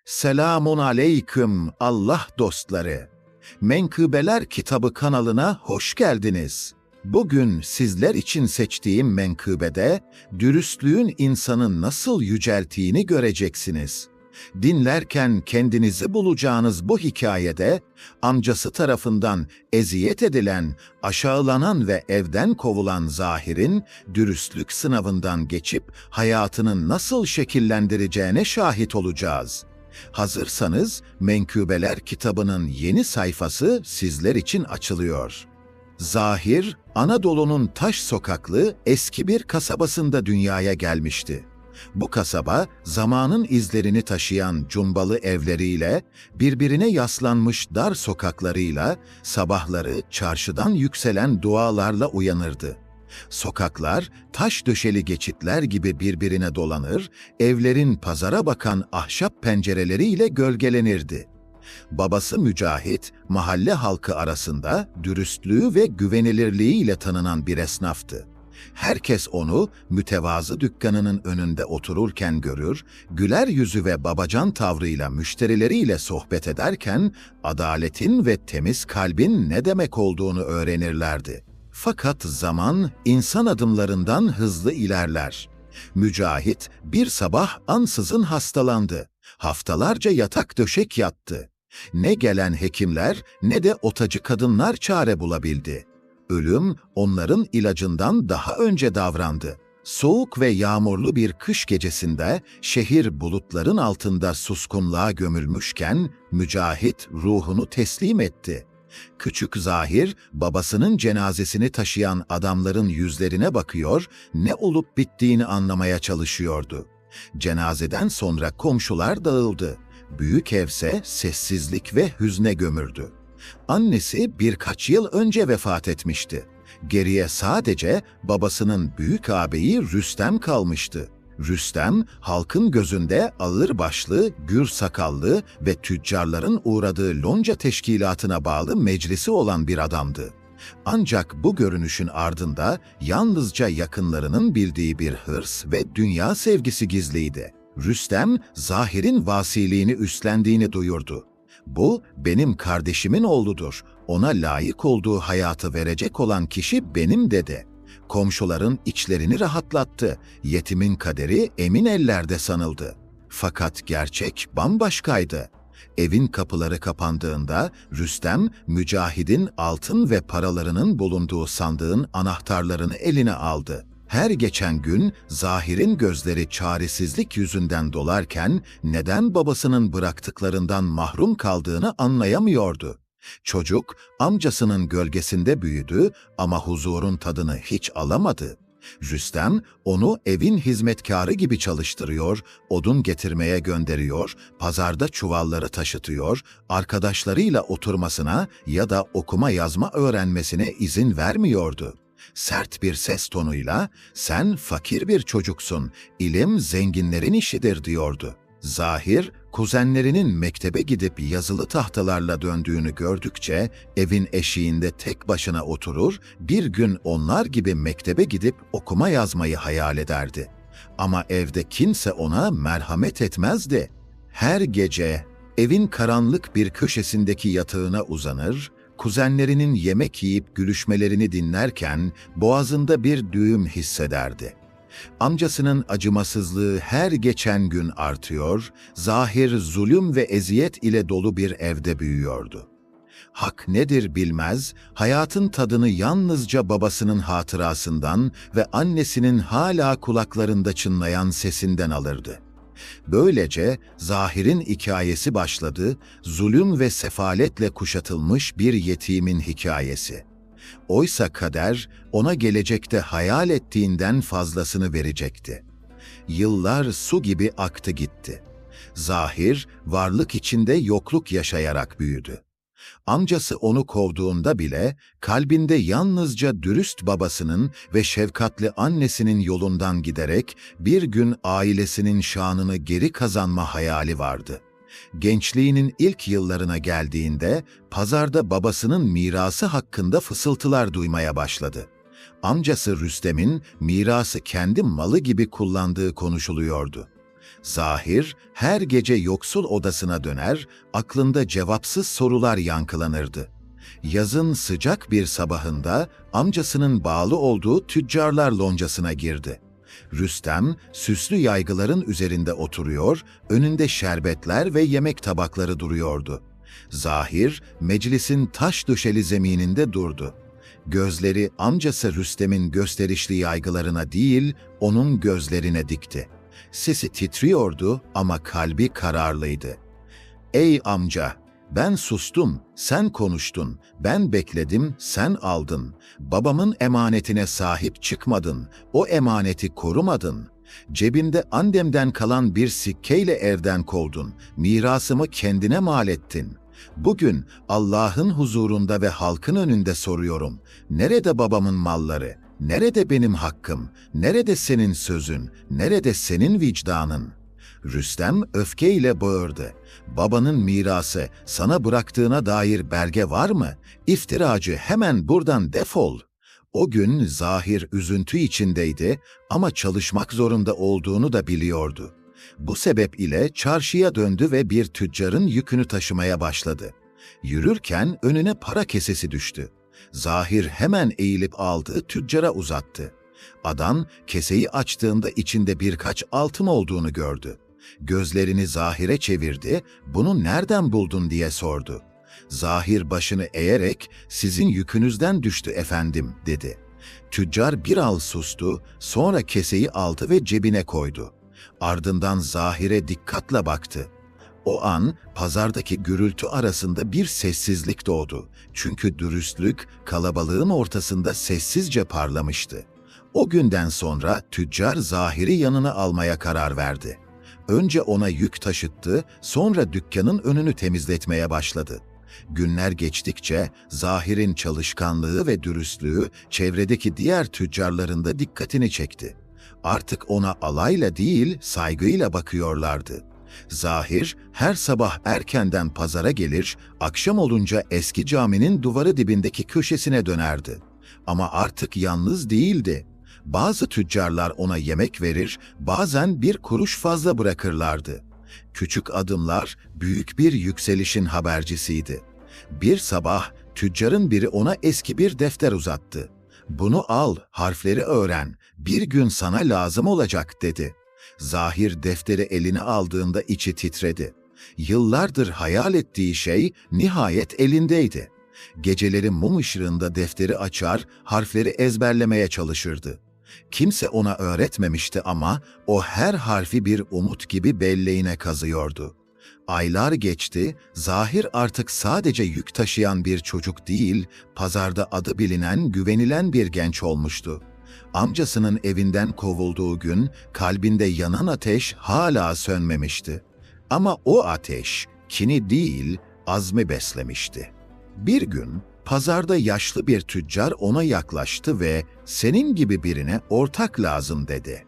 Selamun aleyküm Allah dostları. Menkıbeler Kitabı kanalına hoş geldiniz. Bugün sizler için seçtiğim menkıbede dürüstlüğün insanı nasıl yücelttiğini göreceksiniz. Dinlerken kendinizi bulacağınız bu hikayede amcası tarafından eziyet edilen, aşağılanan ve evden kovulan Zahir'in dürüstlük sınavından geçip hayatını nasıl şekillendireceğine şahit olacağız. Hazırsanız Menkıbeler kitabının yeni sayfası sizler için açılıyor. Zahir, Anadolu'nun taş sokaklı eski bir kasabasında dünyaya gelmişti. Bu kasaba, zamanın izlerini taşıyan cumbalı evleriyle, birbirine yaslanmış dar sokaklarıyla, sabahları çarşıdan yükselen dualarla uyanırdı. Sokaklar, taş döşeli geçitler gibi birbirine dolanır, evlerin pazara bakan ahşap pencereleriyle gölgelenirdi. Babası Mücahit, mahalle halkı arasında dürüstlüğü ve güvenilirliğiyle tanınan bir esnaftı. Herkes onu mütevazı dükkanının önünde otururken görür, güler yüzü ve babacan tavrıyla müşterileriyle sohbet ederken adaletin ve temiz kalbin ne demek olduğunu öğrenirlerdi. Fakat zaman insan adımlarından hızlı ilerler. Mücahit bir sabah ansızın hastalandı. Haftalarca yatak döşek yattı. Ne gelen hekimler ne de otacı kadınlar çare bulabildi. Ölüm onların ilacından daha önce davrandı. Soğuk ve yağmurlu bir kış gecesinde şehir bulutların altında suskunluğa gömülmüşken Mücahit ruhunu teslim etti. Küçük Zahir, babasının cenazesini taşıyan adamların yüzlerine bakıyor, ne olup bittiğini anlamaya çalışıyordu. Cenazeden sonra komşular dağıldı. Büyük evse sessizlik ve hüzne gömürdü. Annesi birkaç yıl önce vefat etmişti. Geriye sadece babasının büyük ağabeyi Rüstem kalmıştı. Rüstem, halkın gözünde ağırbaşlı, gür sakallı ve tüccarların uğradığı lonca teşkilatına bağlı meclisi olan bir adamdı. Ancak bu görünüşün ardında yalnızca yakınlarının bildiği bir hırs ve dünya sevgisi gizliydi. Rüstem, Zahir'in vasiliğini üstlendiğini duyurdu. "Bu benim kardeşimin oğludur. Ona layık olduğu hayatı verecek olan kişi benim," dedi. Komşuların içlerini rahatlattı. Yetimin kaderi emin ellerde sanıldı. Fakat gerçek bambaşkaydı. Evin kapıları kapandığında Rüstem, Mücahid'in altın ve paralarının bulunduğu sandığın anahtarlarını eline aldı. Her geçen gün Zahir'in gözleri çaresizlik yüzünden dolarken neden babasının bıraktıklarından mahrum kaldığını anlayamıyordu. Çocuk amcasının gölgesinde büyüdü ama huzurun tadını hiç alamadı. Rüstem onu evin hizmetkarı gibi çalıştırıyor, odun getirmeye gönderiyor, pazarda çuvalları taşıtıyor, arkadaşlarıyla oturmasına ya da okuma yazma öğrenmesine izin vermiyordu. Sert bir ses tonuyla "Sen fakir bir çocuksun, ilim zenginlerin işidir," diyordu. Zahir, kuzenlerinin mektebe gidip yazılı tahtalarla döndüğünü gördükçe evin eşiğinde tek başına oturur, bir gün onlar gibi mektebe gidip okuma yazmayı hayal ederdi. Ama evde kimse ona merhamet etmezdi. Her gece evin karanlık bir köşesindeki yatağına uzanır, kuzenlerinin yemek yiyip gülüşmelerini dinlerken boğazında bir düğüm hissederdi. Amcasının acımasızlığı her geçen gün artıyor, Zahir zulüm ve eziyet ile dolu bir evde büyüyordu. Hak nedir bilmez, hayatın tadını yalnızca babasının hatırasından ve annesinin hala kulaklarında çınlayan sesinden alırdı. Böylece Zahir'in hikayesi başladı, zulüm ve sefaletle kuşatılmış bir yetimin hikayesi. Oysa kader ona gelecekte hayal ettiğinden fazlasını verecekti. Yıllar su gibi aktı gitti. Zahir varlık içinde yokluk yaşayarak büyüdü. Amcası onu kovduğunda bile kalbinde yalnızca dürüst babasının ve şefkatli annesinin yolundan giderek bir gün ailesinin şanını geri kazanma hayali vardı. Gençliğinin ilk yıllarına geldiğinde pazarda babasının mirası hakkında fısıltılar duymaya başladı. Amcası Rüstem'in mirası kendi malı gibi kullandığı konuşuluyordu. Zahir her gece yoksul odasına döner, aklında cevapsız sorular yankılanırdı. Yazın sıcak bir sabahında amcasının bağlı olduğu tüccarlar loncasına girdi. Rüstem, süslü yaygıların üzerinde oturuyor, önünde şerbetler ve yemek tabakları duruyordu. Zahir, meclisin taş döşeli zemininde durdu. Gözleri amcası Rüstem'in gösterişli yaygılarına değil, onun gözlerine dikti. Sesi titriyordu ama kalbi kararlıydı. "Ey amca, ben sustum, sen konuştun, ben bekledim, sen aldın. Babamın emanetine sahip çıkmadın, o emaneti korumadın. Cebimde annemden kalan bir sikkeyle evden kovdun, mirasımı kendine mal ettin. Bugün Allah'ın huzurunda ve halkın önünde soruyorum, nerede babamın malları, nerede benim hakkım, nerede senin sözün, nerede senin vicdanın?" Rüstem öfkeyle bağırdı. "Babanın mirası sana bıraktığına dair belge var mı? İftiracı, hemen buradan defol." O gün Zahir üzüntü içindeydi ama çalışmak zorunda olduğunu da biliyordu. Bu sebep ile çarşıya döndü ve bir tüccarın yükünü taşımaya başladı. Yürürken önüne para kesesi düştü. Zahir hemen eğilip aldı, tüccara uzattı. Adam keseyi açtığında içinde birkaç altın olduğunu gördü. Gözlerini Zahir'e çevirdi, "Bunu nereden buldun?" diye sordu. Zahir başını eğerek, "Sizin yükünüzden düştü efendim," dedi. Tüccar bir an sustu, sonra keseyi aldı ve cebine koydu. Ardından Zahir'e dikkatle baktı. O an pazardaki gürültü arasında bir sessizlik doğdu. Çünkü dürüstlük kalabalığın ortasında sessizce parlamıştı. O günden sonra tüccar Zahir'i yanına almaya karar verdi. Önce ona yük taşıttı, sonra dükkanın önünü temizletmeye başladı. Günler geçtikçe Zahir'in çalışkanlığı ve dürüstlüğü çevredeki diğer tüccarların da dikkatini çekti. Artık ona alayla değil, saygıyla bakıyorlardı. Zahir her sabah erkenden pazara gelir, akşam olunca eski caminin duvarı dibindeki köşesine dönerdi. Ama artık yalnız değildi. Bazı tüccarlar ona yemek verir, bazen bir kuruş fazla bırakırlardı. Küçük adımlar büyük bir yükselişin habercisiydi. Bir sabah tüccarın biri ona eski bir defter uzattı. "Bunu al, harfleri öğren, bir gün sana lazım olacak," dedi. Zahir defteri eline aldığında içi titredi. Yıllardır hayal ettiği şey nihayet elindeydi. Geceleri mum ışığında defteri açar, harfleri ezberlemeye çalışırdı. Kimse ona öğretmemişti ama o her harfi bir umut gibi belleğine kazıyordu. Aylar geçti, Zahir artık sadece yük taşıyan bir çocuk değil, pazarda adı bilinen, güvenilen bir genç olmuştu. Amcasının evinden kovulduğu gün kalbinde yanan ateş hala sönmemişti. Ama o ateş kini değil, azmi beslemişti. Bir gün pazarda yaşlı bir tüccar ona yaklaştı ve "Senin gibi birine ortak lazım," dedi.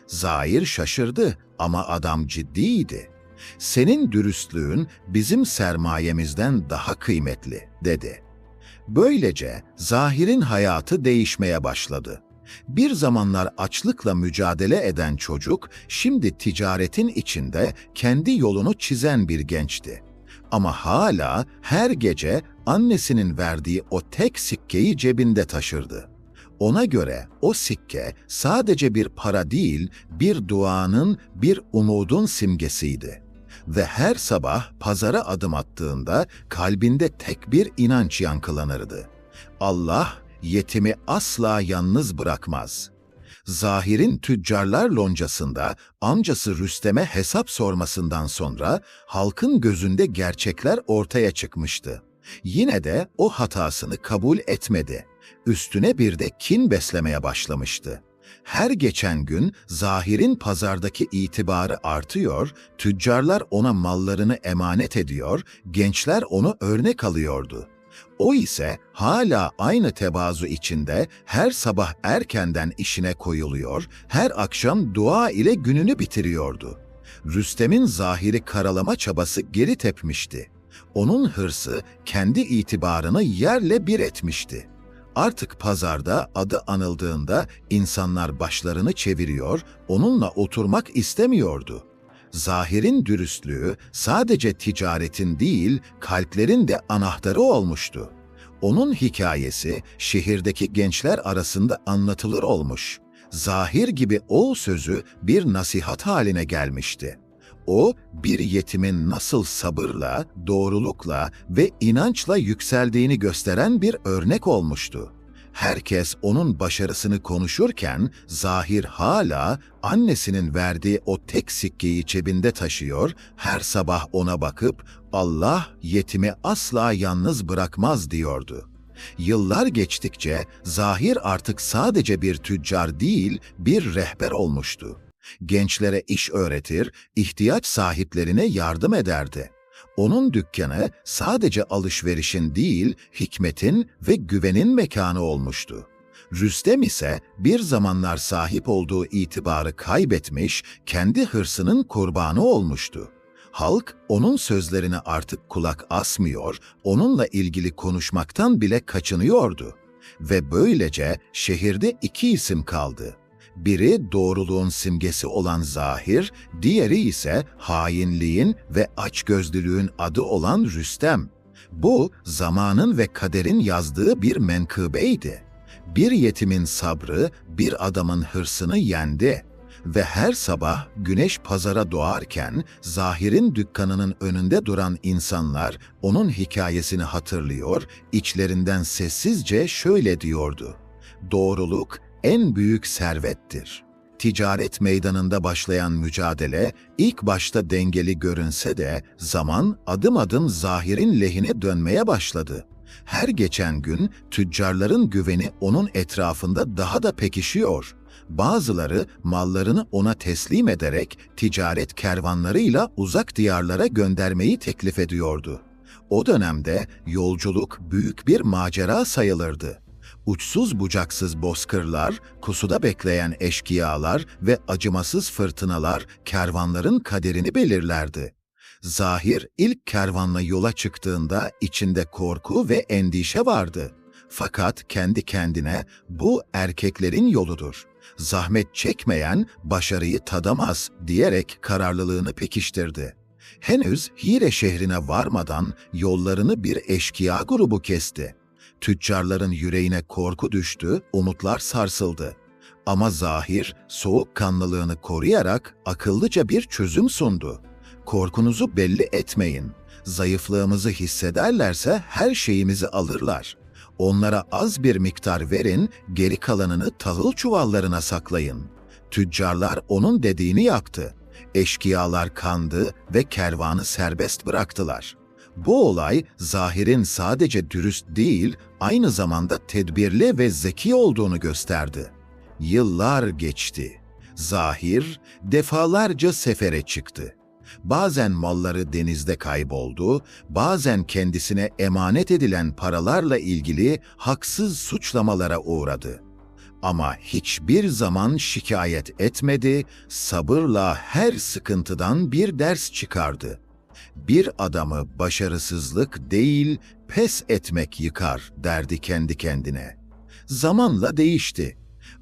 Zahir şaşırdı ama adam ciddiydi. "Senin dürüstlüğün bizim sermayemizden daha kıymetli," dedi. Böylece Zahir'in hayatı değişmeye başladı. Bir zamanlar açlıkla mücadele eden çocuk, şimdi ticaretin içinde kendi yolunu çizen bir gençti. Ama hala her gece annesinin verdiği o tek sikkeyi cebinde taşırdı. Ona göre o sikke sadece bir para değil, bir duanın, bir umudun simgesiydi. Ve her sabah pazara adım attığında kalbinde tek bir inanç yankılanırdı: Allah yetimi asla yalnız bırakmaz. Zahir'in tüccarlar loncasında amcası Rüstem'e hesap sormasından sonra halkın gözünde gerçekler ortaya çıkmıştı. Yine de o hatasını kabul etmedi. Üstüne bir de kin beslemeye başlamıştı. Her geçen gün Zahir'in pazardaki itibarı artıyor, tüccarlar ona mallarını emanet ediyor, gençler onu örnek alıyordu. O ise hala aynı tevazu içinde her sabah erkenden işine koyuluyor, her akşam dua ile gününü bitiriyordu. Rüstem'in Zahir'i karalama çabası geri tepmişti. Onun hırsı kendi itibarını yerle bir etmişti. Artık pazarda adı anıldığında insanlar başlarını çeviriyor, onunla oturmak istemiyordu. Zahir'in dürüstlüğü sadece ticaretin değil, kalplerin de anahtarı olmuştu. Onun hikayesi şehirdeki gençler arasında anlatılır olmuş. Zahir gibi ol sözü bir nasihat haline gelmişti. O, bir yetimin nasıl sabırla, doğrulukla ve inançla yükseldiğini gösteren bir örnek olmuştu. Herkes onun başarısını konuşurken Zahir hala annesinin verdiği o tek sikkeyi cebinde taşıyor, her sabah ona bakıp Allah yetimi asla yalnız bırakmaz diyordu. Yıllar geçtikçe Zahir artık sadece bir tüccar değil, bir rehber olmuştu. Gençlere iş öğretir, ihtiyaç sahiplerine yardım ederdi. Onun dükkanı sadece alışverişin değil, hikmetin ve güvenin mekanı olmuştu. Rüstem ise bir zamanlar sahip olduğu itibarı kaybetmiş, kendi hırsının kurbanı olmuştu. Halk onun sözlerine artık kulak asmıyor, onunla ilgili konuşmaktan bile kaçınıyordu. Ve böylece şehirde iki isim kaldı. Biri doğruluğun simgesi olan Zahir, diğeri ise hainliğin ve açgözlülüğün adı olan Rüstem. Bu, zamanın ve kaderin yazdığı bir menkıbeydi. Bir yetimin sabrı, bir adamın hırsını yendi. Ve her sabah güneş pazara doğarken Zahir'in dükkanının önünde duran insanlar onun hikayesini hatırlıyor, içlerinden sessizce şöyle diyordu: "Doğruluk en büyük servettir." Ticaret meydanında başlayan mücadele ilk başta dengeli görünse de zaman adım adım Zahir'in lehine dönmeye başladı. Her geçen gün tüccarların güveni onun etrafında daha da pekişiyor. Bazıları mallarını ona teslim ederek ticaret kervanlarıyla uzak diyarlara göndermeyi teklif ediyordu. O dönemde yolculuk büyük bir macera sayılırdı. Uçsuz bucaksız bozkırlar, kusuda bekleyen eşkıyalar ve acımasız fırtınalar kervanların kaderini belirlerdi. Zahir ilk kervanla yola çıktığında içinde korku ve endişe vardı. Fakat kendi kendine bu erkeklerin yoludur. Zahmet çekmeyen başarıyı tadamaz diyerek kararlılığını pekiştirdi. Henüz Hire şehrine varmadan yollarını bir eşkıya grubu kesti. Tüccarların yüreğine korku düştü, umutlar sarsıldı. Ama Zahir soğukkanlılığını koruyarak akıllıca bir çözüm sundu. "Korkunuzu belli etmeyin. Zayıflığımızı hissederlerse her şeyimizi alırlar. Onlara az bir miktar verin, geri kalanını tahıl çuvallarına saklayın." Tüccarlar onun dediğini yaptı. Eşkıyalar kandı ve kervanı serbest bıraktılar. Bu olay Zahir'in sadece dürüst değil, aynı zamanda tedbirli ve zeki olduğunu gösterdi. Yıllar geçti. Zahir defalarca sefere çıktı. Bazen malları denizde kayboldu, bazen kendisine emanet edilen paralarla ilgili haksız suçlamalara uğradı. Ama hiçbir zaman şikayet etmedi, sabırla her sıkıntıdan bir ders çıkardı. "Bir adamı başarısızlık değil, pes etmek yıkar," derdi kendi kendine. Zamanla değişti.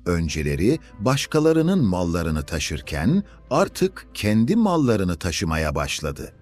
Önceleri başkalarının mallarını taşırken artık kendi mallarını taşımaya başladı.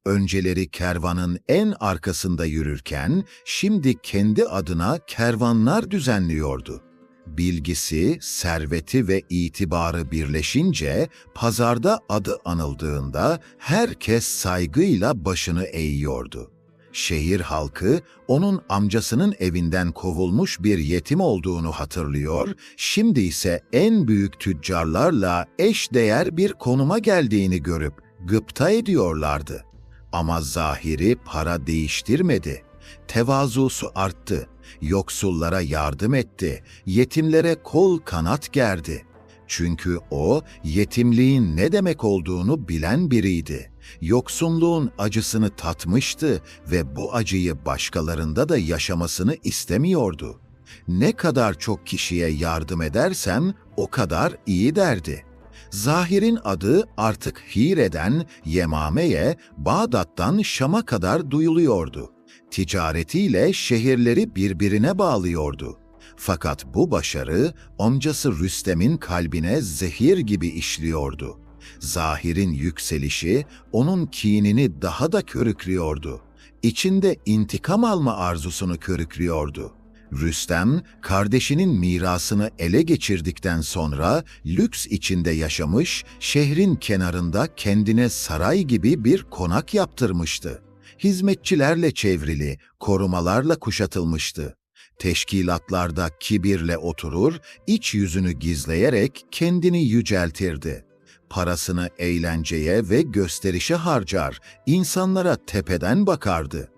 Önceleri kervanın en arkasında yürürken şimdi kendi adına kervanlar düzenliyordu. Bilgisi, serveti ve itibarı birleşince pazarda adı anıldığında herkes saygıyla başını eğiyordu. Şehir halkı onun amcasının evinden kovulmuş bir yetim olduğunu hatırlıyor, şimdi ise en büyük tüccarlarla eşdeğer bir konuma geldiğini görüp gıpta ediyorlardı. Ama Zahir'i para değiştirmedi. Tevazusu arttı, yoksullara yardım etti, yetimlere kol kanat gerdi. Çünkü o, yetimliğin ne demek olduğunu bilen biriydi. Yoksulluğun acısını tatmıştı ve bu acıyı başkalarında da yaşamasını istemiyordu. "Ne kadar çok kişiye yardım edersem o kadar iyi," derdi. Zahir'in adı artık Hire'den Yemame'ye, Bağdat'tan Şam'a kadar duyuluyordu. Ticaretiyle şehirleri birbirine bağlıyordu. Fakat bu başarı amcası Rüstem'in kalbine zehir gibi işliyordu. Zahir'in yükselişi onun kinini daha da körüklüyordu. İçinde intikam alma arzusunu körüklüyordu. Rüstem, kardeşinin mirasını ele geçirdikten sonra lüks içinde yaşamış, şehrin kenarında kendine saray gibi bir konak yaptırmıştı. Hizmetçilerle çevrili, korumalarla kuşatılmıştı. Teşkilatlarda kibirle oturur, iç yüzünü gizleyerek kendini yüceltirdi. Parasını eğlenceye ve gösterişe harcar, insanlara tepeden bakardı.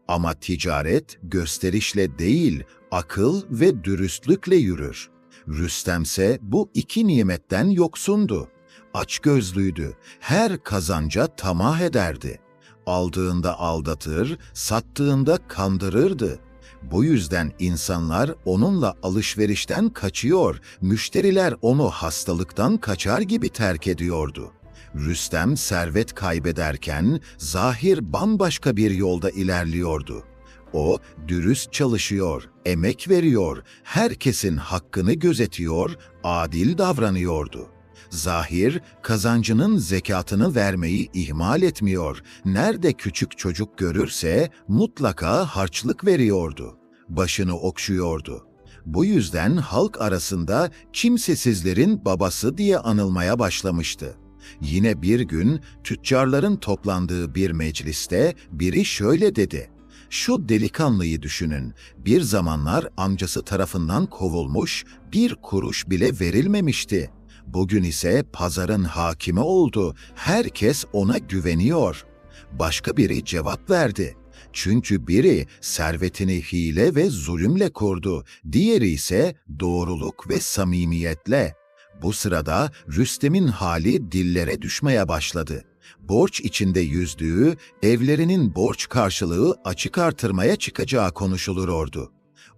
Ama ticaret gösterişle değil, akıl ve dürüstlükle yürür. Rüstemse bu iki nimetten yoksundu. Açgözlüydü, her kazanca tamah ederdi. Aldığında aldatır, sattığında kandırırdı. Bu yüzden insanlar onunla alışverişten kaçıyor, müşteriler onu hastalıktan kaçar gibi terk ediyordu. Rüstem servet kaybederken Zahir bambaşka bir yolda ilerliyordu. O dürüst çalışıyor, emek veriyor, herkesin hakkını gözetiyor, adil davranıyordu. Zahir, kazancının zekatını vermeyi ihmal etmiyor. Nerede küçük çocuk görürse mutlaka harçlık veriyordu. Başını okşuyordu. Bu yüzden halk arasında kimsesizlerin babası diye anılmaya başlamıştı. Yine bir gün tüccarların toplandığı bir mecliste biri şöyle dedi: "Şu delikanlıyı düşünün. Bir zamanlar amcası tarafından kovulmuş, bir kuruş bile verilmemişti. Bugün ise pazarın hakimi oldu. Herkes ona güveniyor." Başka biri cevap verdi: "Çünkü biri servetini hile ve zulümle kurdu, diğeri ise doğruluk ve samimiyetle." Bu sırada Rüstem'in hali dillere düşmeye başladı. Borç içinde yüzdüğü, evlerinin borç karşılığı açık artırmaya çıkacağı konuşuluyordu.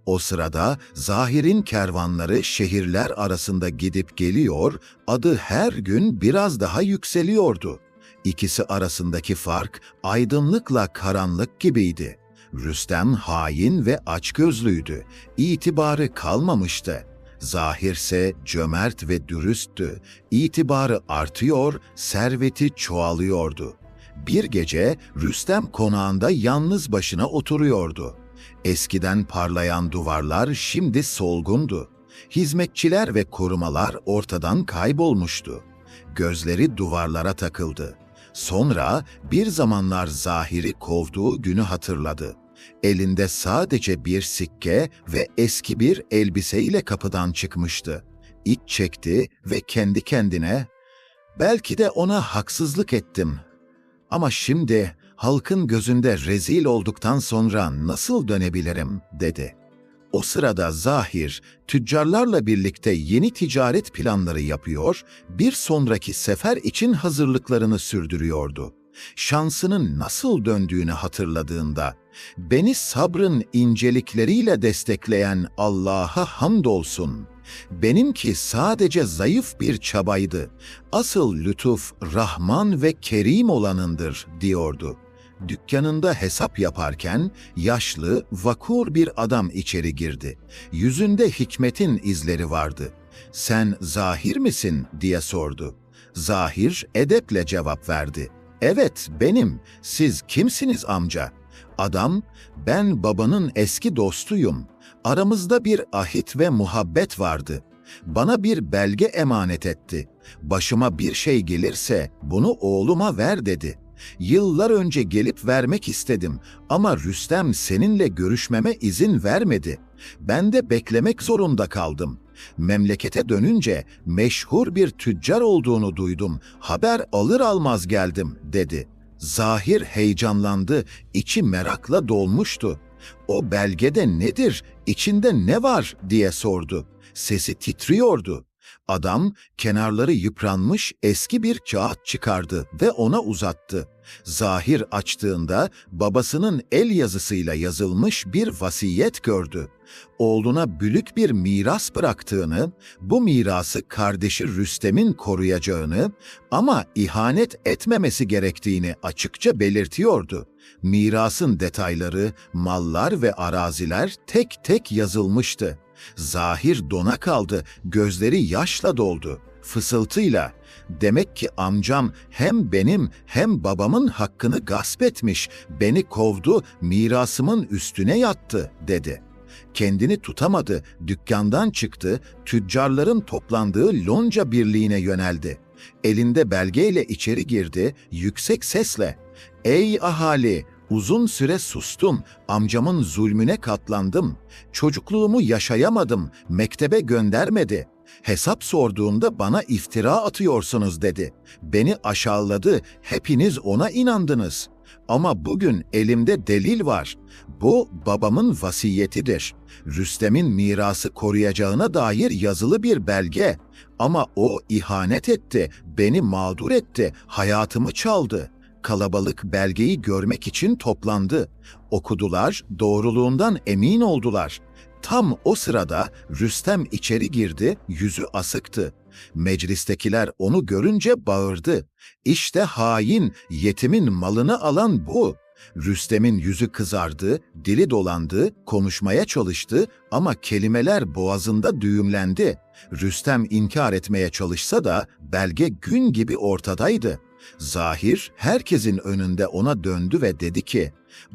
O sırada Zahir'in kervanları şehirler arasında gidip geliyor, adı her gün biraz daha yükseliyordu. İkisi arasındaki fark aydınlıkla karanlık gibiydi. Rüstem hain ve açgözlüydü, itibarı kalmamıştı. Zahir ise cömert ve dürüsttü. İtibarı artıyor, serveti çoğalıyordu. Bir gece Rüstem konağında yalnız başına oturuyordu. Eskiden parlayan duvarlar şimdi solgundu. Hizmetçiler ve korumalar ortadan kaybolmuştu. Gözleri duvarlara takıldı. Sonra bir zamanlar Zahir'i kovduğu günü hatırladı. Elinde sadece bir sikke ve eski bir elbiseyle kapıdan çıkmıştı. İç çekti ve kendi kendine, "Belki de ona haksızlık ettim. Ama şimdi halkın gözünde rezil olduktan sonra nasıl dönebilirim?" dedi. O sırada Zahir, tüccarlarla birlikte yeni ticaret planları yapıyor, bir sonraki sefer için hazırlıklarını sürdürüyordu. Şansının nasıl döndüğünü hatırladığında, "Beni sabrın incelikleriyle destekleyen Allah'a hamdolsun. Benimki sadece zayıf bir çabaydı. Asıl lütuf Rahman ve Kerim olanındır," diyordu. Dükkanında hesap yaparken yaşlı, vakur bir adam içeri girdi. Yüzünde hikmetin izleri vardı. "Sen Zahir misin?" diye sordu. Zahir edeple cevap verdi. "Evet, benim. Siz kimsiniz amca?" Adam, "Ben babanın eski dostuyum. Aramızda bir ahit ve muhabbet vardı. Bana bir belge emanet etti. Başıma bir şey gelirse bunu oğluma ver dedi. Yıllar önce gelip vermek istedim ama Rüstem seninle görüşmeme izin vermedi. Ben de beklemek zorunda kaldım. Memlekete dönünce meşhur bir tüccar olduğunu duydum. Haber alır almaz geldim," dedi. Zahir heyecanlandı, içi merakla dolmuştu. "O belgede nedir, içinde ne var?" diye sordu. Sesi titriyordu. Adam kenarları yıpranmış eski bir kağıt çıkardı ve ona uzattı. Zahir açtığında babasının el yazısıyla yazılmış bir vasiyet gördü. Oğluna bülük bir miras bıraktığını, bu mirası kardeşi Rüstem'in koruyacağını ama ihanet etmemesi gerektiğini açıkça belirtiyordu. Mirasın detayları, mallar ve araziler tek tek yazılmıştı. Zahir dona kaldı, gözleri yaşla doldu. Fısıltıyla, Demek ki amcam hem benim hem babamın hakkını gasp etmiş, beni kovdu, mirasımın üstüne yattı dedi. Kendini tutamadı, dükkandan çıktı, tüccarların toplandığı lonca birliğine yöneldi. Elinde belgeyle içeri girdi, yüksek sesle, "Ey ahali! Uzun süre sustum, amcamın zulmüne katlandım. Çocukluğumu yaşayamadım, mektebe göndermedi. Hesap sorduğunda bana iftira atıyorsunuz" dedi. "Beni aşağıladı, hepiniz ona inandınız. Ama bugün elimde delil var. Bu babamın vasiyetidir. Rüstem'in mirası koruyacağına dair yazılı bir belge. Ama o ihanet etti, beni mağdur etti, hayatımı çaldı." Kalabalık belgeyi görmek için toplandı. Okudular, doğruluğundan emin oldular. Tam o sırada Rüstem içeri girdi, yüzü asıktı. Meclistekiler onu görünce bağırdı. "İşte hain, yetimin malını alan bu." Rüstem'in yüzü kızardı, dili dolandı, konuşmaya çalıştı ama kelimeler boğazında düğümlendi. Rüstem inkar etmeye çalışsa da belge gün gibi ortadaydı. Zahir herkesin önünde ona döndü ve dedi ki,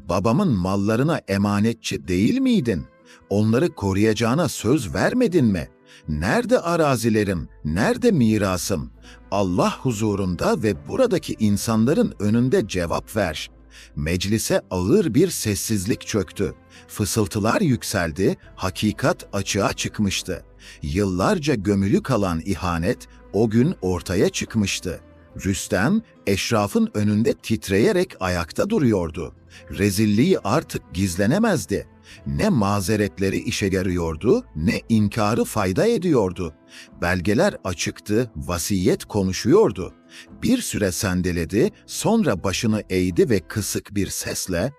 "Babamın mallarına emanetçi değil miydin? Onları koruyacağına söz vermedin mi? Nerede arazilerim, nerede mirasım? Allah huzurunda ve buradaki insanların önünde cevap ver." Meclise ağır bir sessizlik çöktü. Fısıltılar yükseldi, hakikat açığa çıkmıştı. Yıllarca gömülü kalan ihanet o gün ortaya çıkmıştı. Rüstem, eşrafın önünde titreyerek ayakta duruyordu. Rezilliği artık gizlenemezdi. Ne mazeretleri işe yarıyordu, ne inkarı fayda ediyordu. Belgeler açıktı, vasiyet konuşuyordu. Bir süre sendeledi, sonra başını eğdi ve kısık bir sesle,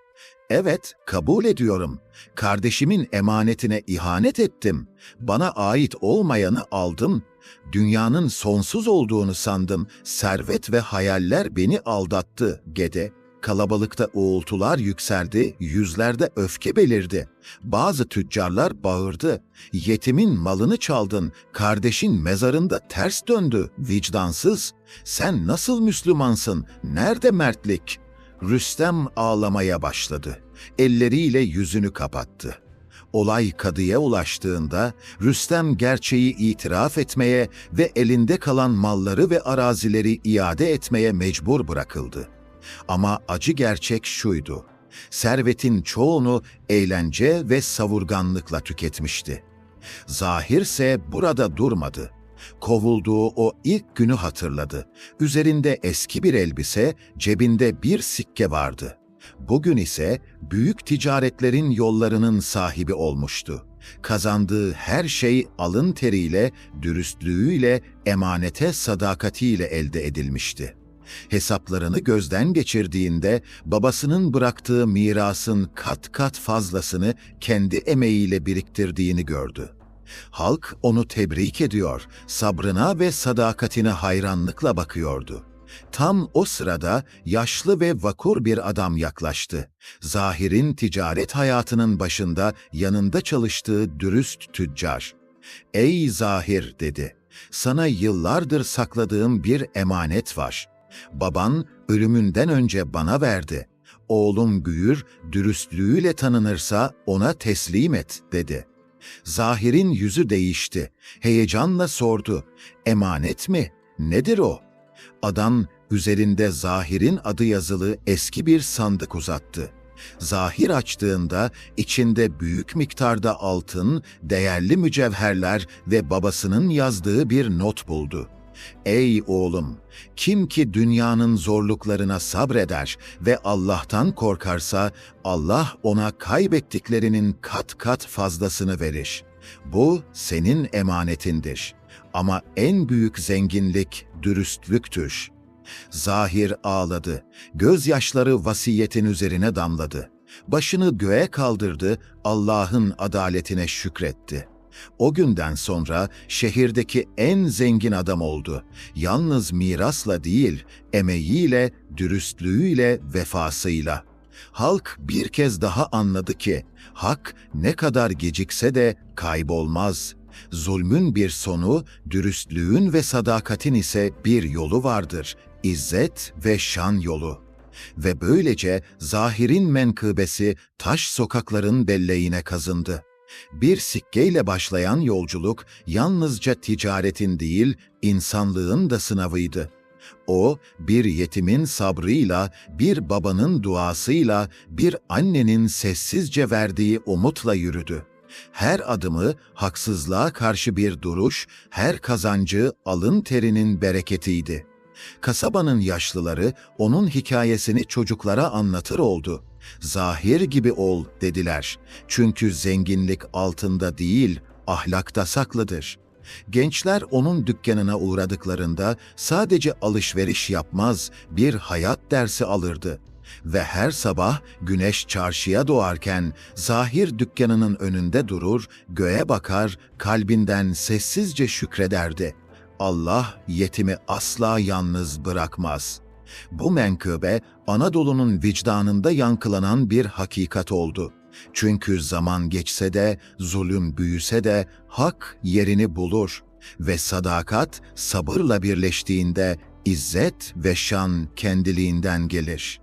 "Evet, kabul ediyorum. Kardeşimin emanetine ihanet ettim. Bana ait olmayanı aldım. Dünyanın sonsuz olduğunu sandım. Servet ve hayaller beni aldattı." Gede. Kalabalıkta uğultular yükseldi, yüzlerde öfke belirdi. Bazı tüccarlar bağırdı. "Yetimin malını çaldın, kardeşin mezarında ters döndü, vicdansız. Sen nasıl Müslümansın, nerede mertlik?" Rüstem ağlamaya başladı. Elleriyle yüzünü kapattı. Olay kadıya ulaştığında Rüstem gerçeği itiraf etmeye ve elinde kalan malları ve arazileri iade etmeye mecbur bırakıldı. Ama acı gerçek şuydu: servetin çoğunu eğlence ve savurganlıkla tüketmişti. Zahir ise burada durmadı. Kovulduğu o ilk günü hatırladı. Üzerinde eski bir elbise, cebinde bir sikke vardı. Bugün ise büyük ticaretlerin yollarının sahibi olmuştu. Kazandığı her şey alın teriyle, dürüstlüğüyle, emanete sadakatiyle elde edilmişti. Hesaplarını gözden geçirdiğinde babasının bıraktığı mirasın kat kat fazlasını kendi emeğiyle biriktirdiğini gördü. Halk onu tebrik ediyor, sabrına ve sadakatine hayranlıkla bakıyordu. Tam o sırada yaşlı ve vakur bir adam yaklaştı. Zahir'in ticaret hayatının başında yanında çalıştığı dürüst tüccar. "Ey Zahir," dedi, "sana yıllardır sakladığım bir emanet var. Baban ölümünden önce bana verdi. Oğlum büyür, dürüstlüğüyle tanınırsa ona teslim et," dedi. Zahir'in yüzü değişti. Heyecanla sordu, "Emanet mi? Nedir o?" Adam üzerinde Zahir'in adı yazılı eski bir sandık uzattı. Zahir açtığında içinde büyük miktarda altın, değerli mücevherler ve babasının yazdığı bir not buldu. "Ey oğlum, kim ki dünyanın zorluklarına sabreder ve Allah'tan korkarsa, Allah ona kaybettiklerinin kat kat fazlasını verir. Bu senin emanetindir. Ama en büyük zenginlik dürüstlüktür." Zahir ağladı. Gözyaşları vasiyetin üzerine damladı. Başını göğe kaldırdı, Allah'ın adaletine şükretti. O günden sonra şehirdeki en zengin adam oldu. Yalnız mirasla değil, emeğiyle, dürüstlüğüyle, vefasıyla. Halk bir kez daha anladı ki, hak ne kadar gecikse de kaybolmaz. Zulmün bir sonu, dürüstlüğün ve sadakatin ise bir yolu vardır. İzzet ve şan yolu. Ve böylece Zahir'in menkıbesi taş sokakların belleğine kazındı. Bir sikkeyle başlayan yolculuk yalnızca ticaretin değil, insanlığın da sınavıydı. O, bir yetimin sabrıyla, bir babanın duasıyla, bir annenin sessizce verdiği umutla yürüdü. Her adımı haksızlığa karşı bir duruş, her kazancı alın terinin bereketiydi. Kasabanın yaşlıları onun hikayesini çocuklara anlatır oldu. Zahir gibi ol dediler. Çünkü zenginlik altında değil, ahlakta saklıdır. Gençler onun dükkanına uğradıklarında sadece alışveriş yapmaz, bir hayat dersi alırdı. Ve her sabah güneş çarşıya doğarken Zahir dükkanının önünde durur, göğe bakar, kalbinden sessizce şükrederdi. Allah yetimi asla yalnız bırakmaz. Bu menkıbe Anadolu'nun vicdanında yankılanan bir hakikat oldu. Çünkü zaman geçse de, zulüm büyüse de hak yerini bulur ve sadakat sabırla birleştiğinde izzet ve şan kendiliğinden gelir.